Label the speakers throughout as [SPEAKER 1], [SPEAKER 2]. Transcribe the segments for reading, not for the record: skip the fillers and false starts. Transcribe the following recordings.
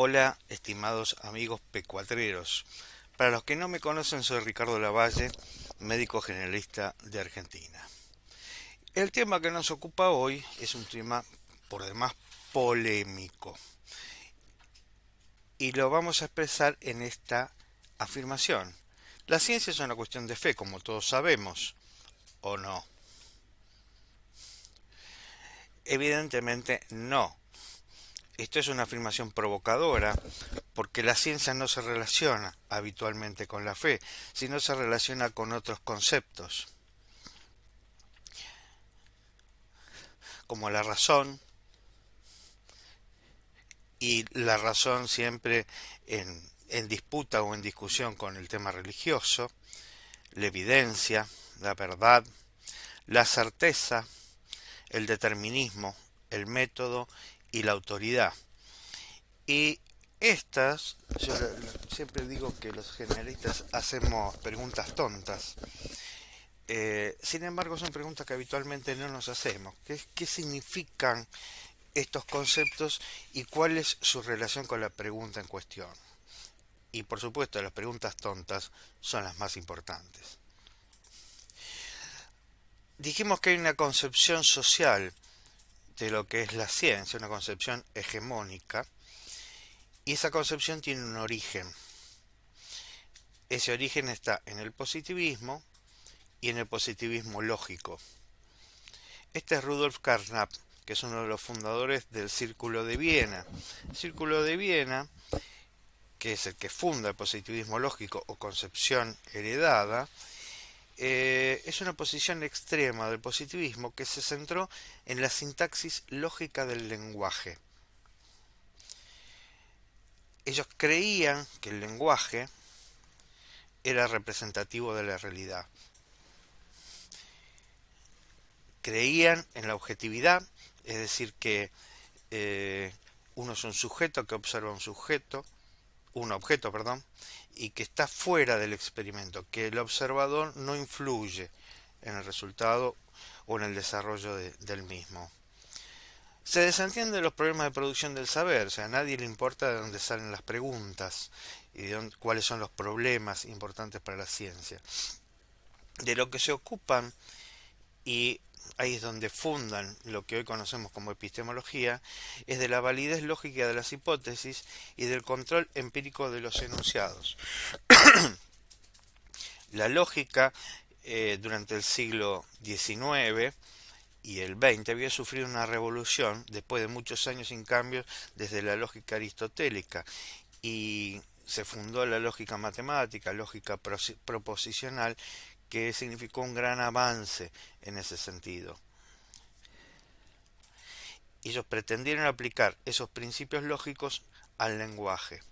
[SPEAKER 1] Hola, estimados amigos pecuatreros. Para los que no me conocen, soy Ricardo Lavalle, médico generalista de Argentina. El tema que nos ocupa hoy es un tema por demás polémico y lo vamos a expresar en esta afirmación. La ciencia es una cuestión de fe, como todos sabemos, ¿o no? Evidentemente no. Esto es una afirmación provocadora porque la ciencia no se relaciona habitualmente con la fe, sino se relaciona con otros conceptos, como la razón, y la razón siempre en disputa o en discusión con el tema religioso, la evidencia, la verdad, la certeza, el determinismo, el método y la autoridad. Y yo siempre digo que los generalistas hacemos preguntas tontas. Sin embargo, son preguntas que habitualmente no nos hacemos. ¿Qué significan estos conceptos y cuál es su relación con la pregunta en cuestión? Y por supuesto, las preguntas tontas son las más importantes. Dijimos que hay una concepción social de lo que es la ciencia, una concepción hegemónica, y esa concepción tiene un origen. Ese origen está en el positivismo y en el positivismo lógico. Este es Rudolf Carnap, que es uno de los fundadores del Círculo de Viena. El Círculo de Viena, que es el que funda el positivismo lógico o concepción heredada, es una posición extrema del positivismo que se centró en la sintaxis lógica del lenguaje. Ellos creían que el lenguaje era representativo de la realidad. Creían en la objetividad, es decir, que uno es un sujeto que observa un objeto, perdón, y que está fuera del experimento, que el observador no influye en el resultado o en el desarrollo del mismo. Se desentiende de los problemas de producción del saber, o sea, a nadie le importa de dónde salen las preguntas y cuáles son los problemas importantes para la ciencia. De lo que se ocupan, y ahí es donde fundan lo que hoy conocemos como epistemología, es de la validez lógica de las hipótesis y del control empírico de los enunciados. La lógica durante el siglo XIX y el XX había sufrido una revolución después de muchos años sin cambios desde la lógica aristotélica y se fundó la lógica matemática, lógica proposicional, que significó un gran avance en ese sentido. Ellos pretendieron aplicar esos principios lógicos al lenguaje.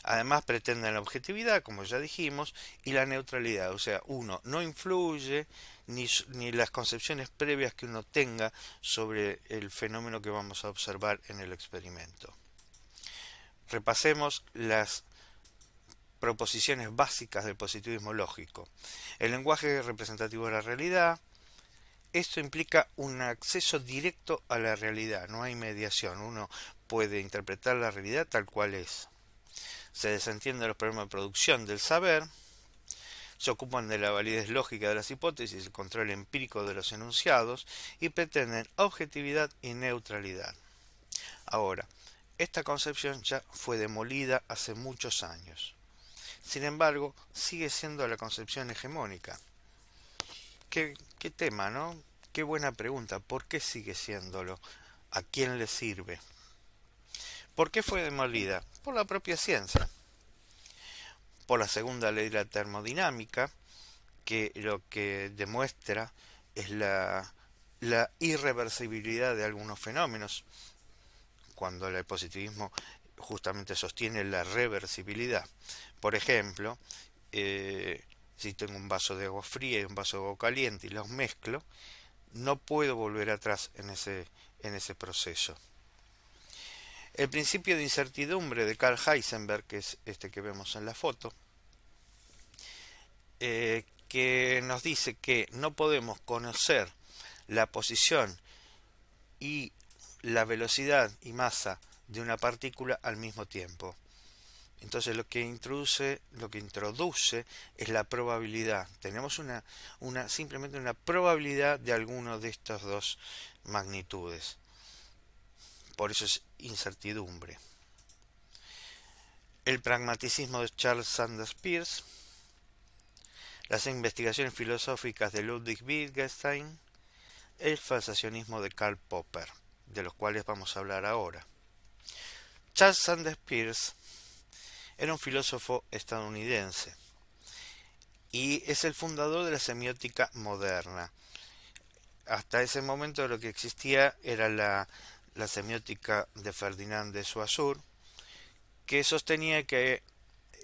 [SPEAKER 1] Además pretenden la objetividad, como ya dijimos, y la neutralidad, o sea, uno no influye ni las concepciones previas que uno tenga sobre el fenómeno que vamos a observar en el experimento. Repasemos las proposiciones básicas del positivismo lógico. El lenguaje representativo de la realidad. Esto implica un acceso directo a la realidad, no hay mediación, uno puede interpretar la realidad tal cual es. Se desentienden los problemas de producción del saber, se ocupan de la validez lógica de las hipótesis, el control empírico de los enunciados y pretenden objetividad y neutralidad. Ahora, esta concepción ya fue demolida hace muchos años. Sin embargo, sigue siendo la concepción hegemónica. ¿Qué tema, no? Qué buena pregunta. ¿Por qué sigue siéndolo? ¿A quién le sirve? ¿Por qué fue demolida? Por la propia ciencia. Por la segunda ley de la termodinámica, que lo que demuestra es la irreversibilidad de algunos fenómenos, cuando el positivismo justamente sostiene la reversibilidad. Por ejemplo, si tengo un vaso de agua fría y un vaso de agua caliente y los mezclo, no puedo volver atrás en ese proceso. El principio de incertidumbre de Carl Heisenberg, que es este que vemos en la foto, que nos dice que no podemos conocer la posición y la velocidad y masa de una partícula al mismo tiempo. Entonces lo que introduce es la probabilidad. Tenemos simplemente una probabilidad de alguno de estas dos magnitudes. Por eso es incertidumbre. El pragmaticismo de Charles Sanders Peirce, las investigaciones filosóficas de Ludwig Wittgenstein, el falsacionismo de Karl Popper, de los cuales vamos a hablar ahora. Charles Sanders Peirce era un filósofo estadounidense y es el fundador de la semiótica moderna. Hasta ese momento lo que existía era la semiótica de Ferdinand de Saussure, que sostenía que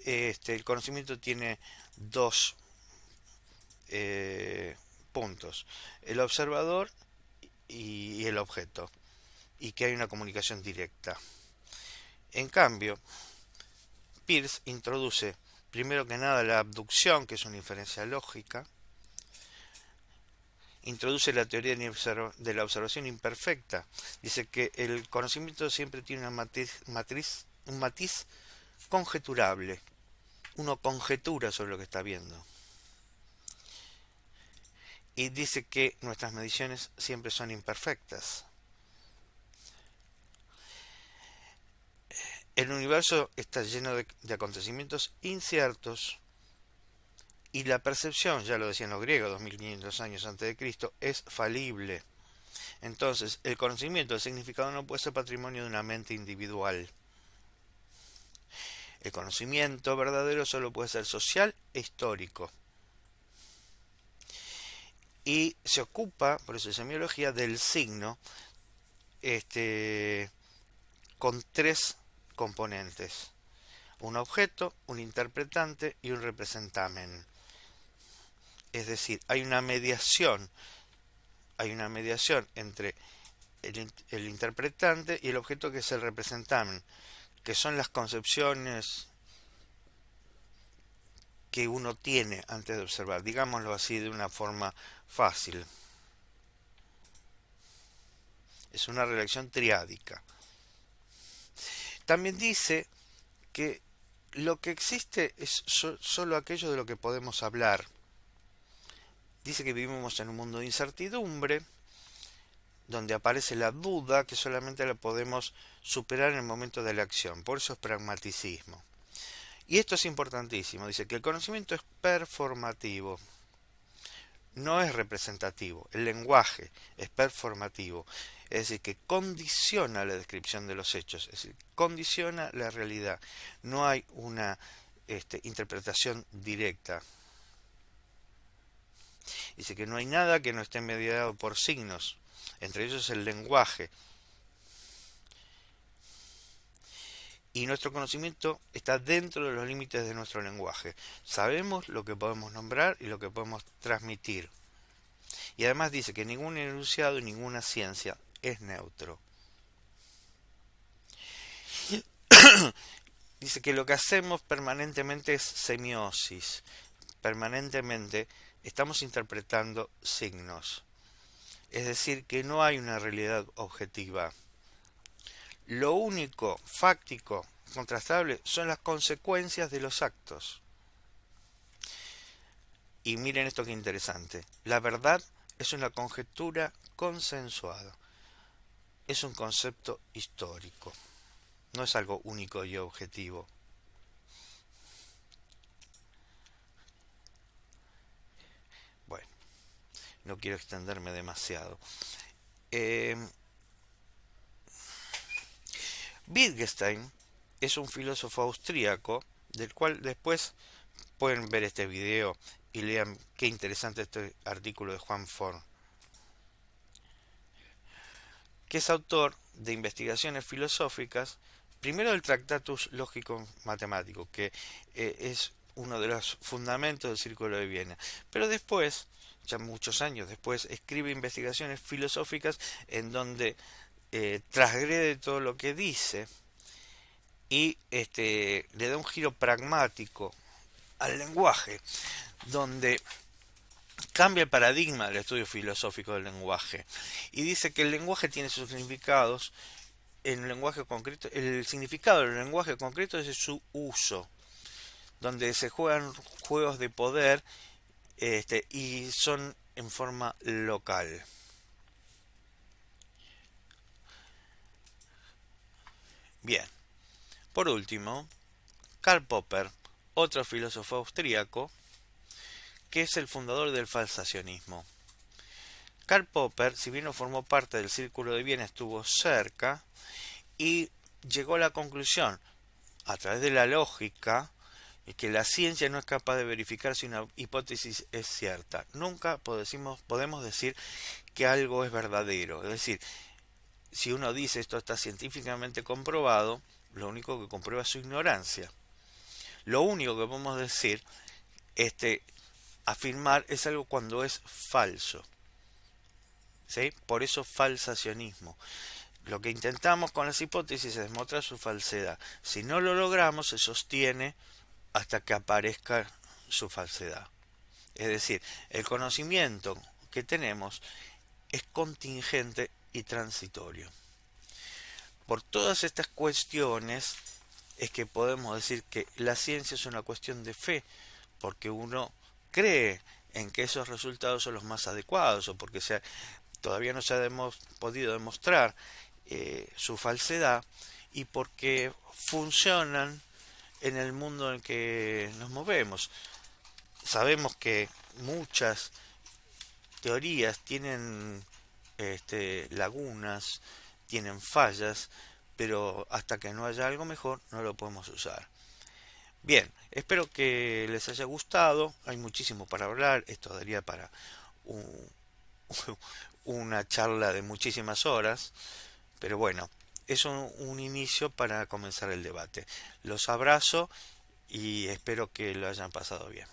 [SPEAKER 1] el conocimiento tiene dos puntos: el observador y el objeto, y que hay una comunicación directa. En cambio, Peirce introduce primero que nada la abducción, que es una inferencia lógica, introduce la teoría de la observación imperfecta. Dice que el conocimiento siempre tiene un matiz conjeturable. Uno conjetura sobre lo que está viendo. Y dice que nuestras mediciones siempre son imperfectas. El universo está lleno de acontecimientos inciertos y la percepción, ya lo decían los griegos 2500 años antes de Cristo, es falible. Entonces, el conocimiento del significado no puede ser patrimonio de una mente individual. El conocimiento verdadero solo puede ser social e histórico. Y se ocupa, por eso semiología, del signo con tres componentes: un objeto, un interpretante y un representamen. Es decir, hay una mediación entre el interpretante y el objeto, que es el representamen, que son las concepciones que uno tiene antes de observar, digámoslo así de una forma fácil. Es una relación triádica. También dice que lo que existe es solo aquello de lo que podemos hablar. Dice que vivimos en un mundo de incertidumbre, donde aparece la duda, que solamente la podemos superar en el momento de la acción. Por eso es pragmaticismo. Y esto es importantísimo. Dice que el conocimiento es performativo, no es representativo. El lenguaje es performativo, es decir, que condiciona la descripción de los hechos, es decir, condiciona la realidad. No hay una interpretación directa. Dice que no hay nada que no esté mediado por signos, entre ellos el lenguaje. Y nuestro conocimiento está dentro de los límites de nuestro lenguaje. Sabemos lo que podemos nombrar y lo que podemos transmitir. Y además dice que ningún enunciado y ninguna ciencia es neutro. Dice que lo que hacemos permanentemente es semiosis. Permanentemente estamos interpretando signos. Es decir, que no hay una realidad objetiva. Lo único fáctico, contrastable, son las consecuencias de los actos. Y miren esto que interesante. La verdad es una conjetura consensuada. Es un concepto histórico. No es algo único y objetivo. Bueno, no quiero extenderme demasiado. Wittgenstein es un filósofo austríaco, del cual después pueden ver este video y lean qué interesante este artículo de Juan Forn, que es autor de investigaciones filosóficas, primero del Tractatus Lógico Matemático, que es uno de los fundamentos del Círculo de Viena, pero después, ya muchos años después, escribe investigaciones filosóficas en donde transgrede todo lo que dice y le da un giro pragmático al lenguaje, donde cambia el paradigma del estudio filosófico del lenguaje y dice que el lenguaje tiene sus significados. En el lenguaje concreto, el significado del lenguaje concreto es su uso, donde se juegan juegos de poder, y son en forma local. Bien, por último, Karl Popper, otro filósofo austríaco, que es el fundador del falsacionismo. Karl Popper, si bien no formó parte del Círculo de Viena, estuvo cerca y llegó a la conclusión, a través de la lógica, que la ciencia no es capaz de verificar si una hipótesis es cierta. Nunca podemos decir que algo es verdadero. Es decir, si uno dice esto está científicamente comprobado, lo único que comprueba es su ignorancia. Lo único que podemos decir, afirmar, es algo cuando es falso. ¿Sí? Por eso falsacionismo. Lo que intentamos con las hipótesis es demostrar su falsedad. Si no lo logramos, se sostiene hasta que aparezca su falsedad. Es decir, el conocimiento que tenemos es contingente y transitorio. Por todas estas cuestiones es que podemos decir que la ciencia es una cuestión de fe, porque uno cree en que esos resultados son los más adecuados, o porque todavía no se ha podido demostrar su falsedad, y porque funcionan en el mundo en el que nos movemos. Sabemos que muchas teorías tienen lagunas, tienen fallas, pero hasta que no haya algo mejor no lo podemos usar. Bien, espero que les haya gustado. Hay muchísimo para hablar. Esto daría para un, una charla de muchísimas horas, pero bueno, es un inicio para comenzar el debate. Los abrazo y espero que lo hayan pasado bien.